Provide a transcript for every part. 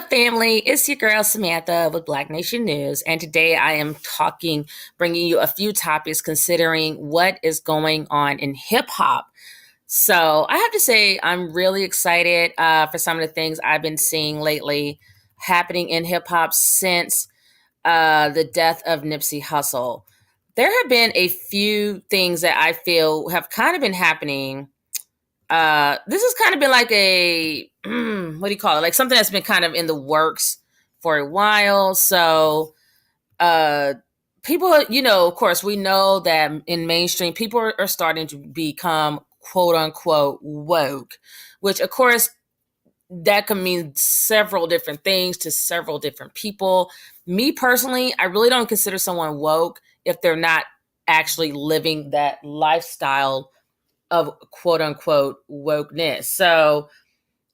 up, family? It's your girl Samantha with Black Nation News, and today I am bringing you a few topics considering what is going on in hip hop. So I have to say, I'm really excited for some of the things I've been seeing lately happening in hip hop since the death of Nipsey Hussle. There have been a few things that I feel have kind of been happening. This has kind of been like a what do you call it? Like something that's been kind of in the works for a while. So uh people, of course, we know that in mainstream people are starting to become quote unquote woke, which of course that can mean several different things to several different people. Me personally, I really don't consider someone woke if they're not actually living that lifestyle of quote unquote wokeness. So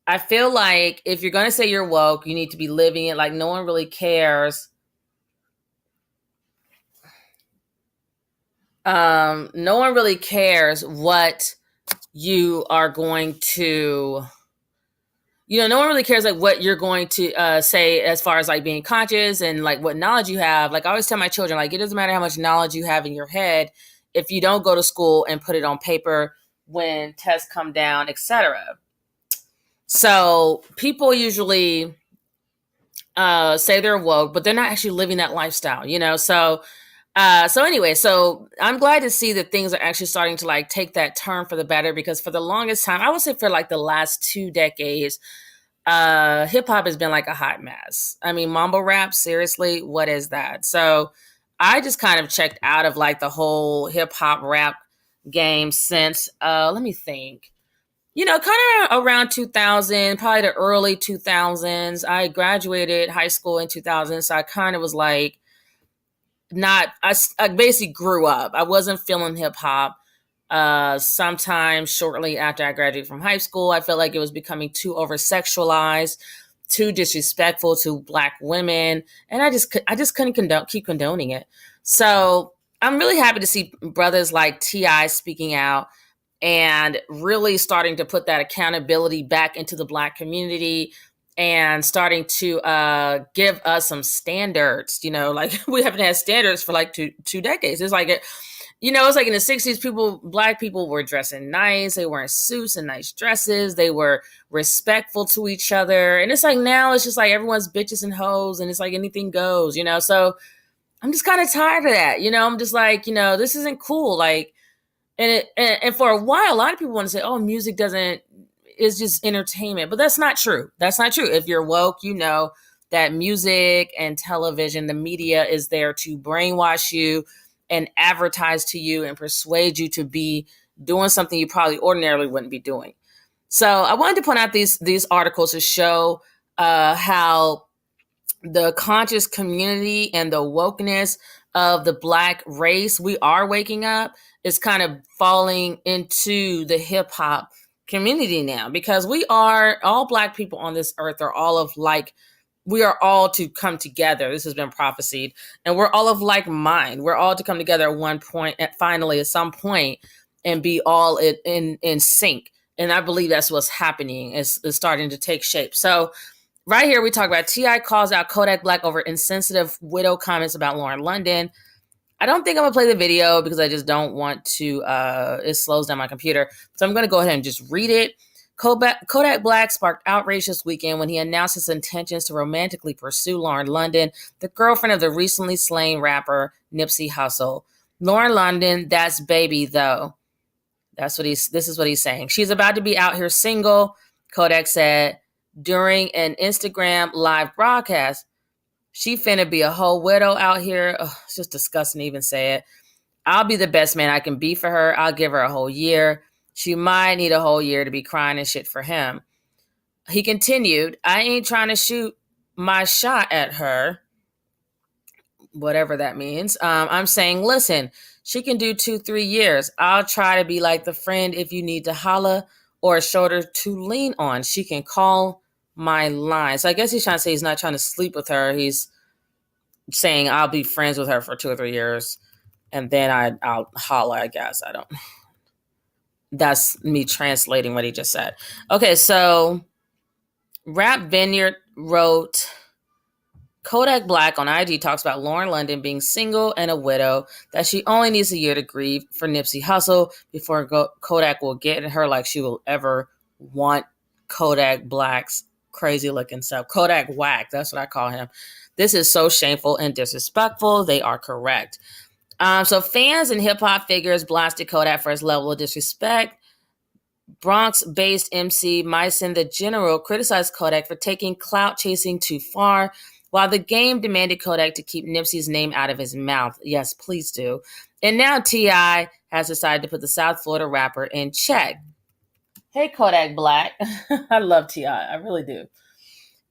I feel like if you're going to say you're woke, you need to be living it. Like no one really cares. No one really cares what you are going to, no one really cares like what you're going to say as far as like being conscious and like what knowledge you have. Like I always tell my children, like it doesn't matter how much knowledge you have in your head if you don't go to school and put it on paper when tests come down, etc. So people usually say they're woke, but they're not actually living that lifestyle. So anyway, so I'm glad to see that things are actually starting to like take that turn for the better because for the longest time, I would say for like the last 2 decades, hip hop has been like a hot mess. I mean, mumble rap, seriously, what is that? So I just kind of checked out of like the whole hip hop rap game since let me think. Kind of around 2000, probably the early 2000s. I graduated high school in 2000, so I kind of was like, not, I basically grew up. I wasn't feeling hip hop. Sometime shortly after I graduated from high school, I felt like it was becoming too over sexualized, too disrespectful to Black women, and I just couldn't keep condoning it. So I'm really happy to see brothers like Ti speaking out and really starting to put that accountability back into the Black community and starting to give us some standards. Like we haven't had standards for like two decades. It's like it's like in the 60s, Black people were dressing nice. They wearing suits and nice dresses. They were respectful to each other. And it's like now it's just like everyone's bitches and hoes and it's like anything goes. So I'm just kind of tired of that. I'm just like, this isn't cool. Like, and for a while, a lot of people want to say, "Oh, music doesn't is just entertainment," but that's not true. That's not true. If you're woke, you know that music and television, the media is there to brainwash you and advertise to you and persuade you to be doing something you probably ordinarily wouldn't be doing. So I wanted to point out these articles to show how the conscious community and the wokeness of the Black race, we are waking up, is kind of falling into the hip hop community now because we are all Black people on this earth are all of like, we are all to come together. This has been prophesied, and we're all of like mind. We're all to come together at one point, finally at some point, and be all in sync. And I believe that's what's happening. Is starting to take shape. So right here, we talk about T.I. calls out Kodak Black over insensitive widow comments about Lauren London. I don't think I'm going to play the video because I just don't want to. It slows down my computer. So I'm going to go ahead and just read it. Kodak Black sparked outrage this weekend when he announced his intentions to romantically pursue Lauren London, the girlfriend of the recently slain rapper Nipsey Hussle. Lauren London, that's baby, though. This is what he's saying. She's about to be out here single, Kodak said during an Instagram live broadcast. She finna be a whole widow out here. Ugh, it's just disgusting to even say it. I'll be the best man I can be for her. I'll give her a whole year. She might need a whole year to be crying and shit for him. He continued, I ain't trying to shoot my shot at her, whatever that means. I'm saying, listen, she can do 2-3 years. I'll try to be like the friend if you need to holla or a shoulder to lean on. She can call my line. So I guess he's trying to say he's not trying to sleep with her. He's saying I'll be friends with her for 2 or 3 years, and then I'll holla. I guess I don't. That's me translating what he just said. Okay, so Rap Vineyard wrote, Kodak Black on IG talks about Lauren London being single and a widow, that she only needs a year to grieve for Nipsey Hussle before Kodak will get her like she will ever want Kodak Black's crazy looking self. Kodak Whack, that's what I call him. This is so shameful and disrespectful. They are correct. So fans and hip hop figures blasted Kodak for his level of disrespect. Bronx-based MC Myson the General criticized Kodak for taking clout chasing too far, while the game demanded Kodak to keep Nipsey's name out of his mouth. Yes, please do. And now T.I. has decided to put the South Florida rapper in check. Hey, Kodak Black. I love T.I. I really do.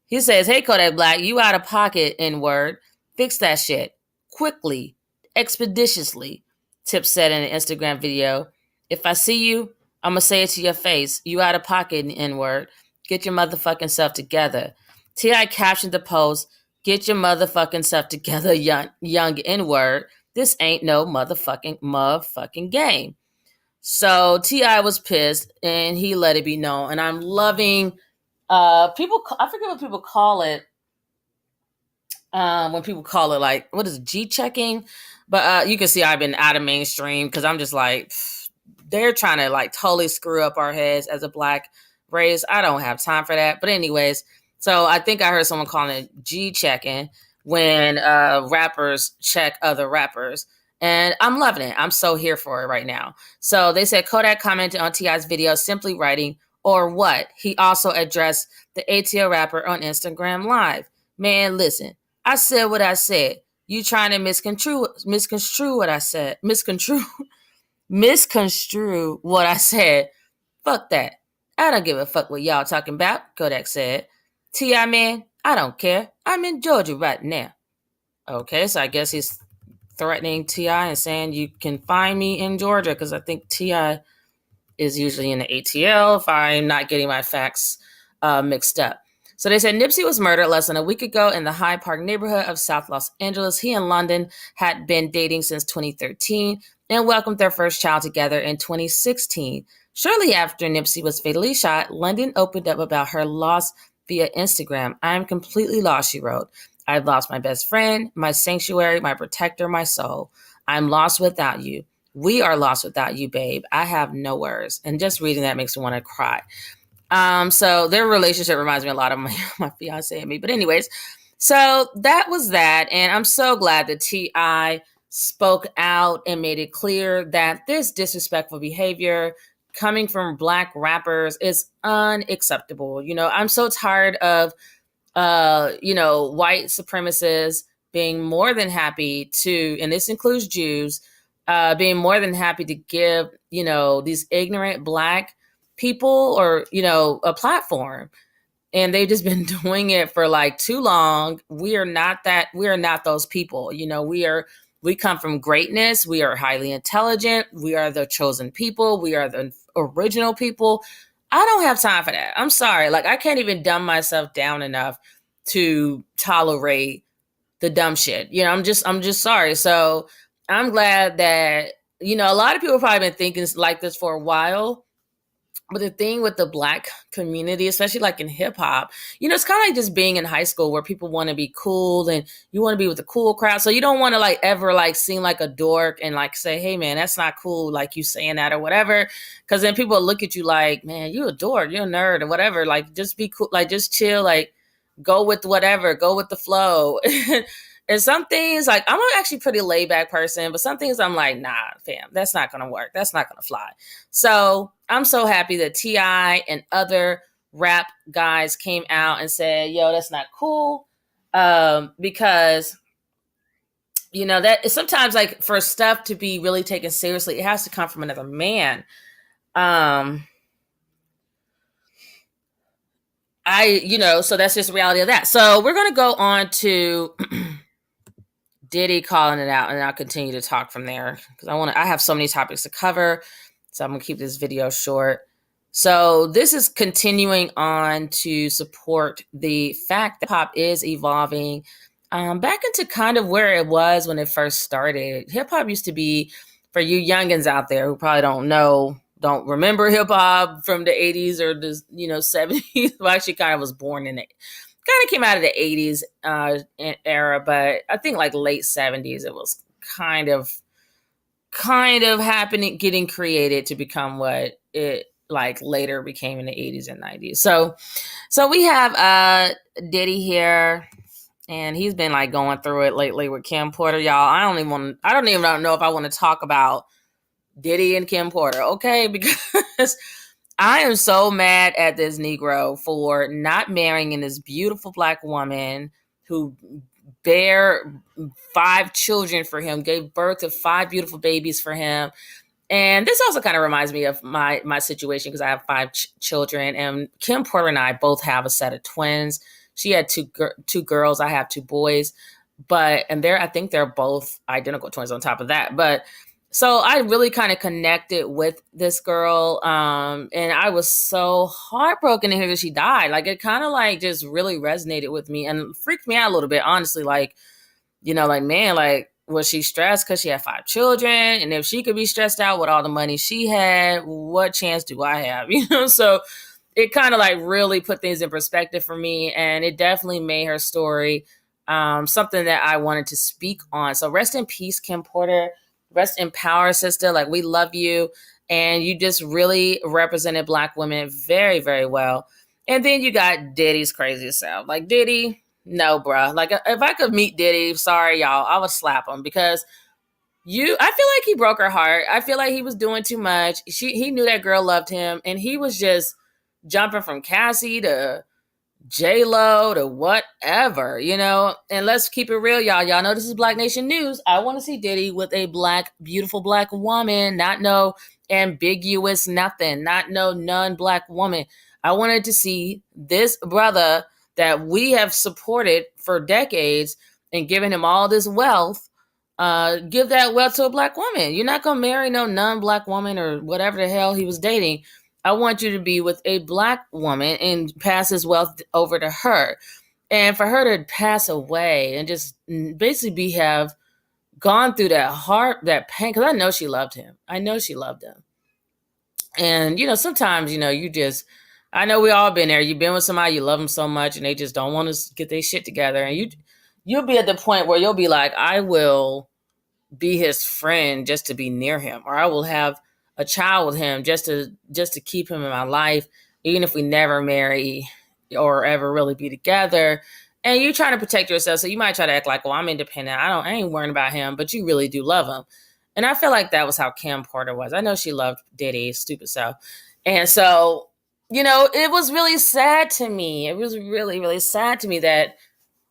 He says, hey, Kodak Black, you out of pocket, N-word. Fix that shit. Quickly. Expeditiously. Tip said in an Instagram video. If I see you, I'm going to say it to your face. You out of pocket, N-word. Get your motherfucking self together. T.I. captioned the post, get your motherfucking self together, young N-word. This ain't no motherfucking game. So T.I. was pissed, and he let it be known. And I'm loving, people, I forget what people call it, when people call it like, what is it, G-checking? But you can see I've been out of mainstream because I'm just like, they're trying to like totally screw up our heads as a Black race. I don't have time for that. But anyways, so I think I heard someone calling it G-checking when rappers check other rappers. And I'm loving it. I'm so here for it right now. So they said Kodak commented on T.I.'s video simply writing, or what? He also addressed the ATL rapper on Instagram Live. Man, listen, I said what I said. You trying to misconstrue what I said. Misconstrue what I said. Fuck that. I don't give a fuck what y'all talking about, Kodak said. T.I. man, I don't care. I'm in Georgia right now. Okay, so I guess he's threatening T.I. and saying you can find me in Georgia because I think T.I. is usually in the ATL if I'm not getting my facts mixed up. So they said Nipsey was murdered less than a week ago in the Hyde Park neighborhood of South Los Angeles. He and London had been dating since 2013 and welcomed their first child together in 2016. Shortly after Nipsey was fatally shot, London opened up about her loss via Instagram. I'm completely lost, she wrote. I've lost my best friend, my sanctuary, my protector, my soul. I'm lost without you. We are lost without you, babe. I have no words. And just reading that makes me want to cry. So their relationship reminds me a lot of my fiance and me. But anyways, so that was that. And I'm so glad that T.I. spoke out and made it clear that this disrespectful behavior coming from Black rappers is unacceptable. You know, I'm so tired of, white supremacists being more than happy to, and this includes Jews, being more than happy to give, these ignorant Black people or, a platform. And they've just been doing it for like too long. We are not those people. We come from greatness. We are highly intelligent. We are the chosen people. We are the original people. I don't have time for that. I'm sorry. Like, I can't even dumb myself down enough to tolerate the dumb shit. I'm just sorry. So I'm glad that, a lot of people have probably been thinking like this for a while. But the thing with the Black community, especially like in hip hop, it's kind of like just being in high school where people want to be cool and you want to be with the cool crowd. So you don't want to like ever like seem like a dork and like say, hey man, that's not cool. Like you saying that or whatever. Cause then people look at you like, man, you a dork, you're a nerd or whatever. Like just be cool. Like just chill. Like go with whatever, go with the flow. And some things, like, I'm actually a pretty laid back person, but some things I'm like, nah, fam, that's not going to work. That's not going to fly. So I'm so happy that T.I. and other rap guys came out and said, yo, that's not cool. Because, that sometimes like for stuff to be really taken seriously, it has to come from another man. So that's just the reality of that. So we're going to go on to Diddy calling it out, and I'll continue to talk from there because I have so many topics to cover. So I'm going to keep this video short. So this is continuing on to support the fact that hip-hop is evolving back into kind of where it was when it first started. Hip-hop used to be, for you youngins out there who probably don't know don't remember hip hop from the 80s or the 70s. Well, actually kind of was born in it. Kind of came out of the 80s era, but I think like late 70s it was kind of happening, getting created to become what it like later became in the 80s and 90s. So we have Diddy here, and he's been like going through it lately with Kim Porter, y'all. I don't even know if I want to talk about Diddy and Kim Porter, okay? Because I am so mad at this Negro for not marrying this beautiful Black woman who bare 5 children for him, gave birth to 5 beautiful babies for him. And this also kind of reminds me of my situation because I have 5 children, and Kim Porter and I both have a set of twins. She had two girls, I have 2 boys, I think they're both identical twins on top of that. But so I really kind of connected with this girl, and I was so heartbroken to hear that she died. Like, it kind of like just really resonated with me and freaked me out a little bit, honestly. Like, man, like, was she stressed because she had 5 children? And if she could be stressed out with all the money she had, what chance do I have? So it kind of like really put things in perspective for me, and it definitely made her story something that I wanted to speak on. So rest in peace, Kim Porter. Rest in power, sister. Like, we love you. And you just really represented Black women very, very well. And then you got Diddy's crazy self. Like, Diddy, no, bruh. Like, if I could meet Diddy, sorry, y'all, I would slap him because I feel like he broke her heart. I feel like he was doing too much. He knew that girl loved him, and he was just jumping from Cassie to J-Lo to whatever, and let's keep it real, y'all. Y'all know this is Black Nation News. I want to see Diddy with a beautiful Black woman, not no ambiguous nothing, not no non-Black woman. I wanted to see this brother that we have supported for decades and given him all this wealth, give that wealth to a Black woman. You're not going to marry no non-Black woman or whatever the hell he was dating. I want you to be with a Black woman and pass his wealth over to her. And for her to pass away and just basically have gone through that pain, because I know she loved him. And, sometimes, I know we all been there. You've been with somebody, you love them so much, and they just don't want to get their shit together. And you'll be at the point where you'll be like, I will be his friend just to be near him, or I will have a child with him just to keep him in my life, even if we never marry or ever really be together. And you're trying to protect yourself, so you might try to act like, well, I'm independent, I ain't worrying about him, but you really do love him. And I feel like that was how Kim Porter was. I know she loved Diddy, stupid self. And so, it was really sad to me. It was really, really sad to me that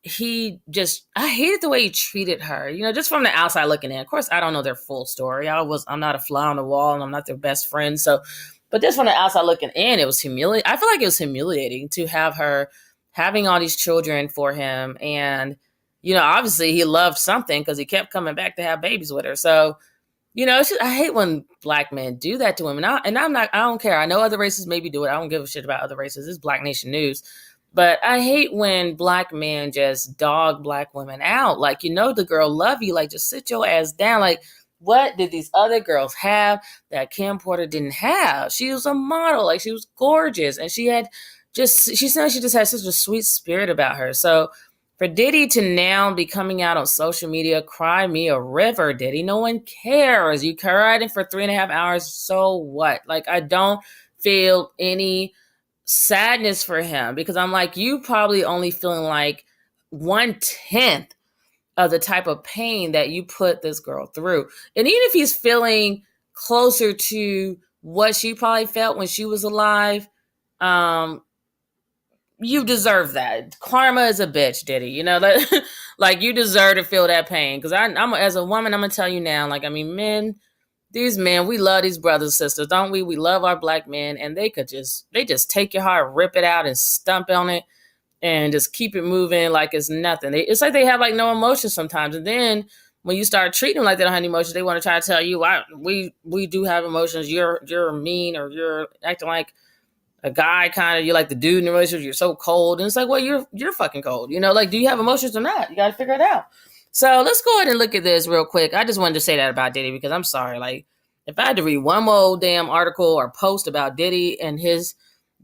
I hated the way he treated her, just from the outside looking in. Of course, I don't know their full story. I'm not a fly on the wall, and I'm not their best friend. So, but just from the outside looking in, it was humiliating. I feel like it was humiliating to have her having all these children for him. And, obviously he loved something because he kept coming back to have babies with her. So, I hate when Black men do that to women. I don't care. I know other races maybe do it. I don't give a shit about other races. It's Black Nation News. But I hate when Black men just dog Black women out. Like, the girl love you. Like, just sit your ass down. Like, what did these other girls have that Kim Porter didn't have? She was a model. Like, she was gorgeous. And she said she just had such a sweet spirit about her. So for Diddy to now be coming out on social media, cry me a river, Diddy. No one cares. You cried for 3.5 hours. So what? Like, I don't feel any sadness for him, because I'm like, you probably only feeling like 1/10 of the type of pain that you put this girl through. And even if he's feeling closer to what she probably felt when she was alive, you deserve that. Karma is a bitch, Diddy. Like, you deserve to feel that pain. Because I'm as a woman, I'm gonna tell you now. Like, I mean, these men, we love these brothers and sisters, don't we? We love our Black men, and they just take your heart, rip it out, and stomp on it, and just keep it moving like it's nothing. It's like they have like no emotions sometimes, and then when you start treating them like they don't have any emotions, they want to try to tell you, "Why we do have emotions. You're mean, or you're acting like a guy, kind of. You're like the dude in the relationship. You're so cold." And it's like, well, you're fucking cold. Like, do you have emotions or not? You got to figure it out. So let's go ahead and look at this real quick. I just wanted to say that about Diddy because I'm sorry. Like, If I had to read one more damn article or post about Diddy and his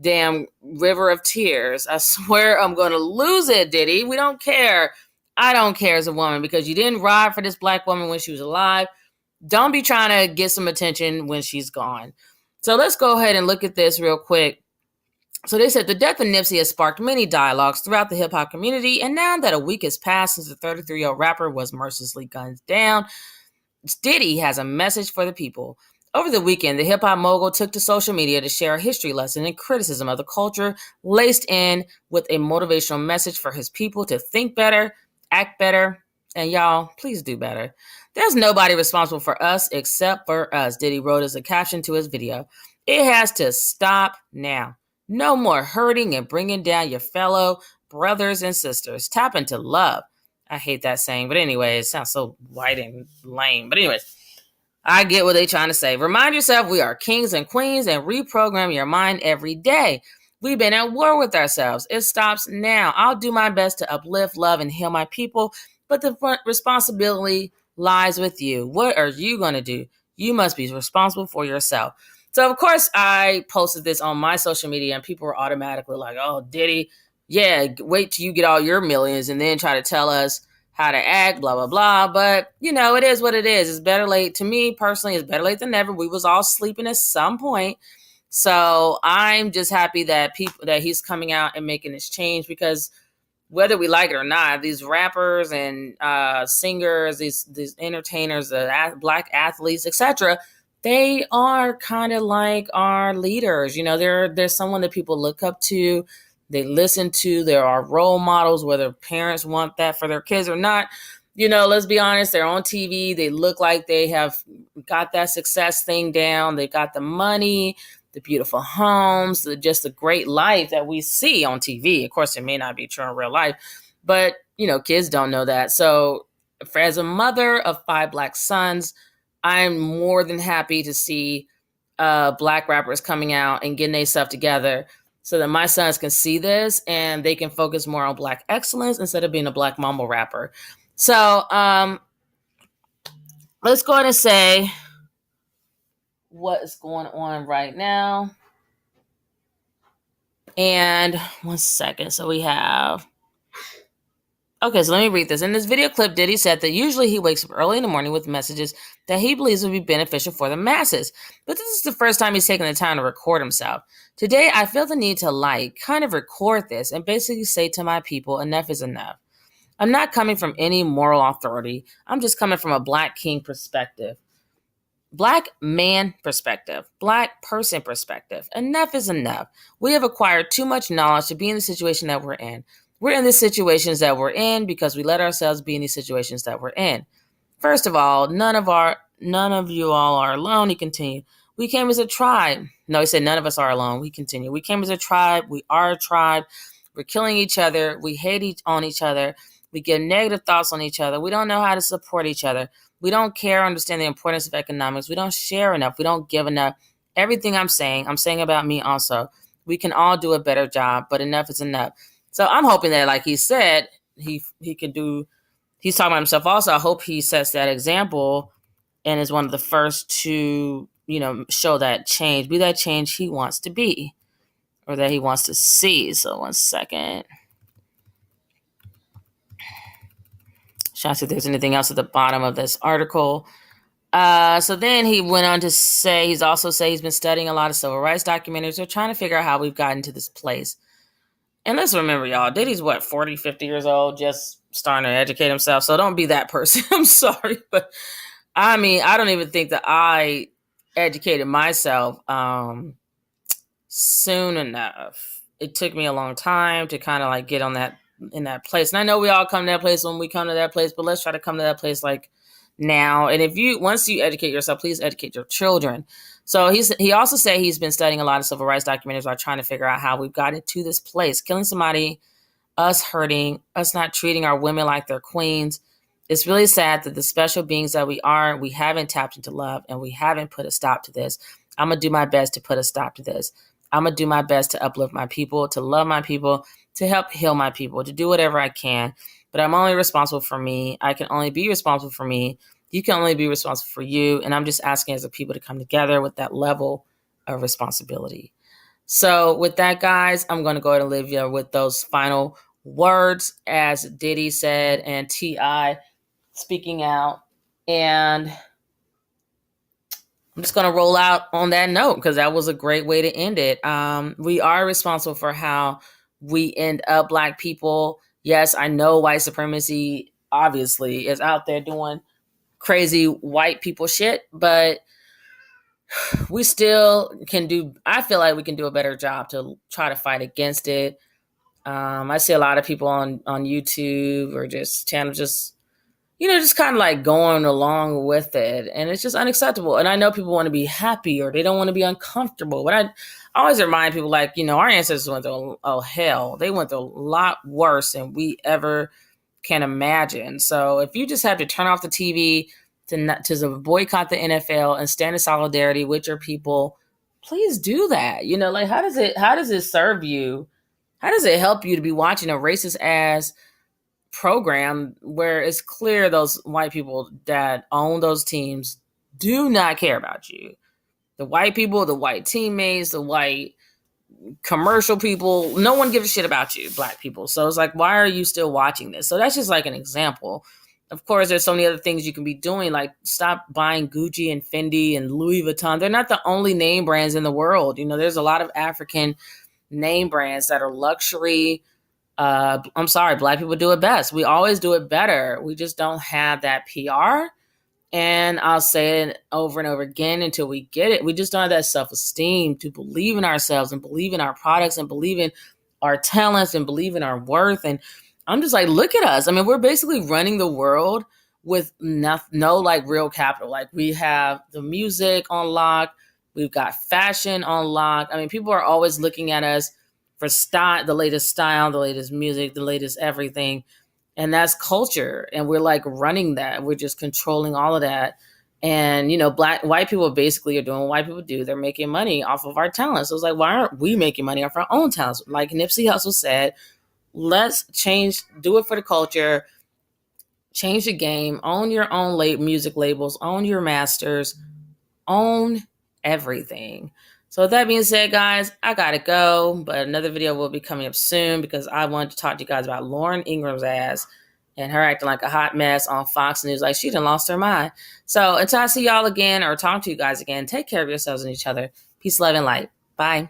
damn river of tears, I swear I'm going to lose it, Diddy. We don't care. I don't care as a woman because you didn't ride for this black woman when she was alive. Don't be trying to get some attention when she's gone. So let's go ahead and look at this real quick. So they said the death of Nipsey has sparked many dialogues throughout the hip-hop community, and now that a week has passed since the 33-year-old rapper was mercilessly gunned down, Diddy has a message for the people. Over the weekend, the hip-hop mogul took to social media to share a history lesson and criticism of the culture, laced in with a motivational message for his people to think better, act better, and y'all, please do better. There's nobody responsible for us except for us, Diddy wrote as a caption to his video. It has to stop now. No more hurting and bringing down your fellow brothers and sisters. Tap into love. I hate that saying, but anyway, it sounds so white and lame. But anyways, I get what they're trying to say. Remind yourself we are kings and queens and reprogram your mind every day. We've been at war with ourselves. It stops now. I'll do my best to uplift, love, and heal my people, but the responsibility lies with you. What are you going to do? You must be responsible for yourself. So, of course, I posted this on my social media, and people were automatically like, oh, Diddy, yeah, wait till you get all your millions and then try to tell us how to act, blah, blah, blah. But, you know, it is what it is. It's better late. To me, personally, it's better late than never. We was all sleeping at some point. So I'm just happy that he's coming out and making this change, because whether we like it or not, these rappers and singers, these entertainers, black athletes, etc., they are kind of like our leaders. You know, they're someone that people look up to, they listen to. There are role models, whether parents want that for their kids or not. You know, let's be honest, they're on TV. They look like they have got that success thing down. They got the money, the beautiful homes, just the great life that we see on TV. Of course, it may not be true in real life, but, you know, kids don't know that. So as a mother of 5 black sons, I'm more than happy to see black rappers coming out and getting their stuff together so that my sons can see this and they can focus more on black excellence instead of being a black mumble rapper. So let's go ahead and say what is going on right now. And 1 second. So we have... Okay, so let me read this. In this video clip, Diddy said that usually he wakes up early in the morning with messages that he believes would be beneficial for the masses. But this is the first time he's taken the time to record himself. Today, I feel the need to kind of record this and basically say to my people, enough is enough. I'm not coming from any moral authority. I'm just coming from a black king perspective. Black man perspective, black person perspective. Enough is enough. We have acquired too much knowledge to be in the situation that we're in. We're in the situations that we're in because we let ourselves be in these situations that we're in. First of all, none of you all are alone. He continued. We came as a tribe. No, he said none of us are alone. We continue. We came as a tribe. We are a tribe. We're killing each other. We hate on each other. We get negative thoughts on each other. We don't know how to support each other. We don't care or understand the importance of economics. We don't share enough. We don't give enough. Everything I'm saying about me also. We can all do a better job, but enough is enough. So I'm hoping that, like he said, he can do, he's talking about himself also. I hope he sets that example and is one of the first to, you know, show that change, be that change he wants to be or that he wants to see. So 1 second. Trying to see if there's anything else at the bottom of this article. So then he went on to say, he's been studying a lot of civil rights documentaries. They're trying to figure out how we've gotten to this place. And let's remember, y'all, Diddy's 40, 50 years old, just starting to educate himself. So don't be that person. I'm sorry. But I mean, I don't even think that I educated myself soon enough. It took me a long time to kind of get in that place. And I know we all come to that place when we come to that place, but let's try to come to that place now. And once you educate yourself, please educate your children. So he also said he's been studying a lot of civil rights documentaries while trying to figure out how we've gotten to this place. Killing somebody, us hurting, us not treating our women like they're queens. It's really sad that the special beings that we are, we haven't tapped into love and we haven't put a stop to this. I'm going to do my best to put a stop to this. I'm going to do my best to uplift my people, to love my people, to help heal my people, to do whatever I can. But I'm only responsible for me. I can only be responsible for me. You can only be responsible for you. And I'm just asking as a people to come together with that level of responsibility. So with that, guys, I'm going to go ahead and leave you with those final words, as Diddy said, and T.I. speaking out. And I'm just going to roll out on that note because that was a great way to end it. We are responsible for how we end up, Black people. Yes, I know white supremacy obviously is out there doing crazy white people shit, but we still can do, I feel like we can do a better job to try to fight against it. I see a lot of people on YouTube or just channels just kind of like going along with it. And it's just unacceptable. And I know people want to be happy or they don't want to be uncomfortable. But I always remind people, like, our ancestors went through hell. They went through a lot worse than we ever can imagine. So if you just have to turn off the TV to boycott the NFL and stand in solidarity with your people, please do that. Like, how does it serve you? How does it help you to be watching a racist ass program where it's clear those white people that own those teams do not care about you? The white people, the white teammates, the white commercial people, no one gives a shit about you, Black people. So it's like, why are you still watching this? So that's just like an example. Of course, there's so many other things you can be doing, like stop buying Gucci and Fendi and Louis Vuitton. They're not the only name brands in the world. There's a lot of African name brands that are luxury. I'm sorry, Black people do it best. We always do it better. We just don't have that PR. And I'll say it over and over again until we get it. We just don't have that self-esteem to believe in ourselves and believe in our products and believe in our talents and believe in our worth. And I'm just like, look at us. I mean, we're basically running the world with no like real capital. Like, we have the music on lock. We've got fashion on lock. I mean, people are always looking at us for the latest style, the latest music, the latest everything. And that's culture. And we're like running that. We're just controlling all of that. And, white people basically are doing what white people do. They're making money off of our talents. So it's like, why aren't we making money off our own talents? Like Nipsey Hussle said, let's do it for the culture, change the game, own your own music labels, own your masters, own everything. So with that being said, guys, I gotta go, but another video will be coming up soon because I wanted to talk to you guys about Lauren Ingram's ass and her acting like a hot mess on Fox News, like she done lost her mind. So until I see y'all again or talk to you guys again, take care of yourselves and each other. Peace, love, and light. Bye.